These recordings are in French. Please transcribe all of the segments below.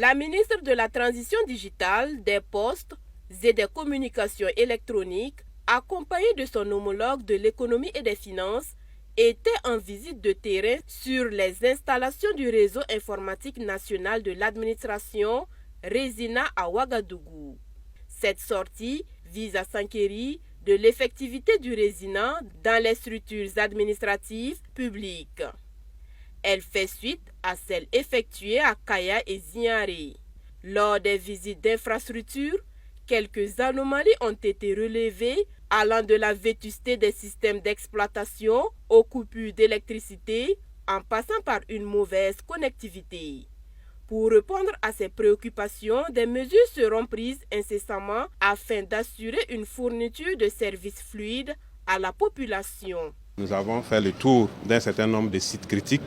La ministre de la Transition digitale, des Postes et des Communications électroniques, accompagnée de son homologue de l'économie et des finances, était en visite de terrain sur les installations du réseau informatique national de l'administration Resina à Ouagadougou. Cette sortie vise à s'enquérir de l'effectivité du Resina dans les structures administratives publiques. Elle fait suite à celle effectuée à Kaya et Ziaré. Lors des visites d'infrastructures, quelques anomalies ont été relevées allant de la vétusté des systèmes d'exploitation aux coupures d'électricité en passant par une mauvaise connectivité. Pour répondre à ces préoccupations, des mesures seront prises incessamment afin d'assurer une fourniture de services fluides à la population. Nous avons fait le tour d'un certain nombre de sites critiques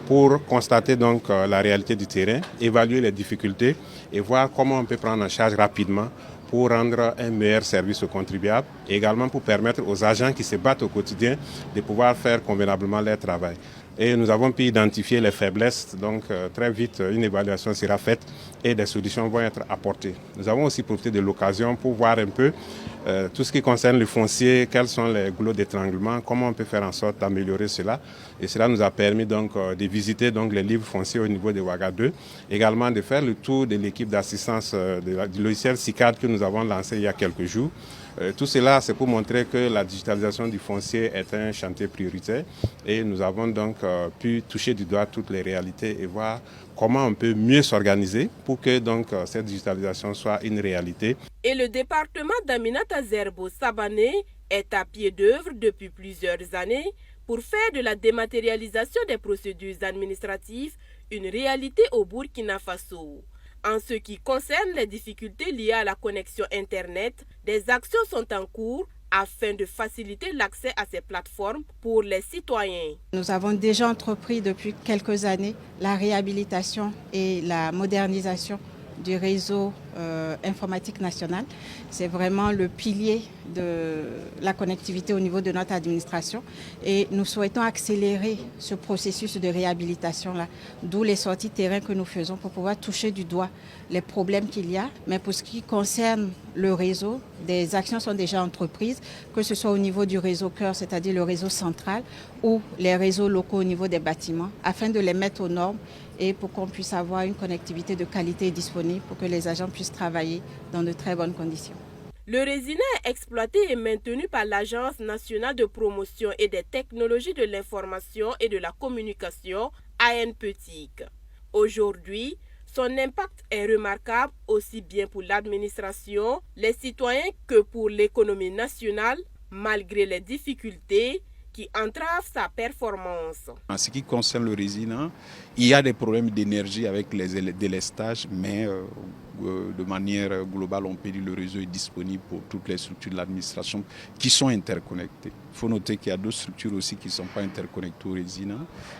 pour constater donc la réalité du terrain, évaluer les difficultés et voir comment on peut prendre en charge rapidement pour rendre un meilleur service aux contribuables et également pour permettre aux agents qui se battent au quotidien de pouvoir faire convenablement leur travail. Et nous avons pu identifier les faiblesses, donc très vite une évaluation sera faite et des solutions vont être apportées. Nous avons aussi profité de l'occasion pour voir un peu tout ce qui concerne le foncier, quels sont les goulots d'étranglement, comment on peut faire en sorte d'améliorer cela. Et cela nous a permis donc de visiter donc les livres fonciers au niveau de Ouaga 2, également de faire le tour de l'équipe d'assistance du logiciel SICAD que nous avons lancé il y a quelques jours. Tout cela, c'est pour montrer que la digitalisation du foncier est un chantier prioritaire et nous avons donc pu toucher du doigt toutes les réalités et voir comment on peut mieux s'organiser pour que donc cette digitalisation soit une réalité. Et le département d'Aminata Zerbo Sabané est à pied d'œuvre depuis plusieurs années pour faire de la dématérialisation des procédures administratives une réalité au Burkina Faso. En ce qui concerne les difficultés liées à la connexion Internet, des actions sont en cours afin de faciliter l'accès à ces plateformes pour les citoyens. Nous avons déjà entrepris depuis quelques années la réhabilitation et la modernisation du réseau informatique national. C'est vraiment le pilier de la connectivité au niveau de notre administration et nous souhaitons accélérer ce processus de réhabilitation-là, d'où les sorties terrain que nous faisons pour pouvoir toucher du doigt les problèmes qu'il y a. Mais pour ce qui concerne le réseau, des actions sont déjà entreprises, que ce soit au niveau du réseau cœur, c'est-à-dire le réseau central, ou les réseaux locaux au niveau des bâtiments, afin de les mettre aux normes et pour qu'on puisse avoir une connectivité de qualité disponible pour que les agents puissent travailler dans de très bonnes conditions. Le Resina est exploité et maintenu par l'Agence nationale de promotion et des technologies de l'information et de la communication, ANPETIC. Aujourd'hui, son impact est remarquable aussi bien pour l'administration, les citoyens que pour l'économie nationale, malgré les difficultés qui entravent sa performance. En ce qui concerne le Resina, il y a des problèmes d'énergie avec les délestages, mais de manière globale, on peut dire que le réseau est disponible pour toutes les structures de l'administration qui sont interconnectées. Il faut noter qu'il y a d'autres structures aussi qui ne sont pas interconnectées au Resina.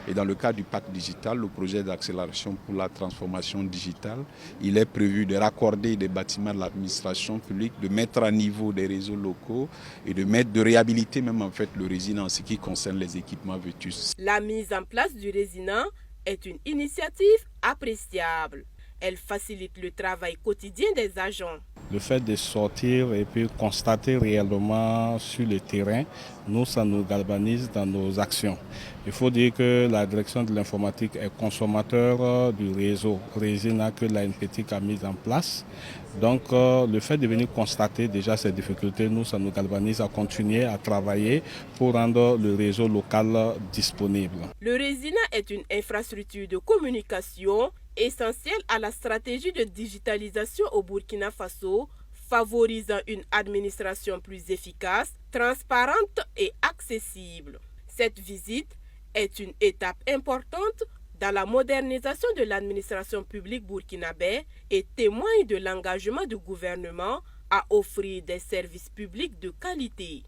Et dans le cadre du pacte digital, le projet d'accélération pour la transformation digitale, il est prévu de raccorder des bâtiments de l'administration publique, de mettre à niveau des réseaux locaux et de réhabiliter même en fait le Resina en ce qui concerne les équipements vétustes. La mise en place du Resina est une initiative appréciable. Elle facilite le travail quotidien des agents. Le fait de sortir et puis constater réellement sur le terrain, nous, ça nous galvanise dans nos actions. Il faut dire que la direction de l'informatique est consommateur du réseau Resina que l'ANPETIC a mis en place. Donc le fait de venir constater déjà ces difficultés, nous, ça nous galvanise à continuer à travailler pour rendre le réseau local disponible. Le Resina est une infrastructure de communication essentielle à la stratégie de digitalisation au Burkina Faso, favorisant une administration plus efficace, transparente et accessible. Cette visite est une étape importante dans la modernisation de l'administration publique burkinabé et témoigne de l'engagement du gouvernement à offrir des services publics de qualité.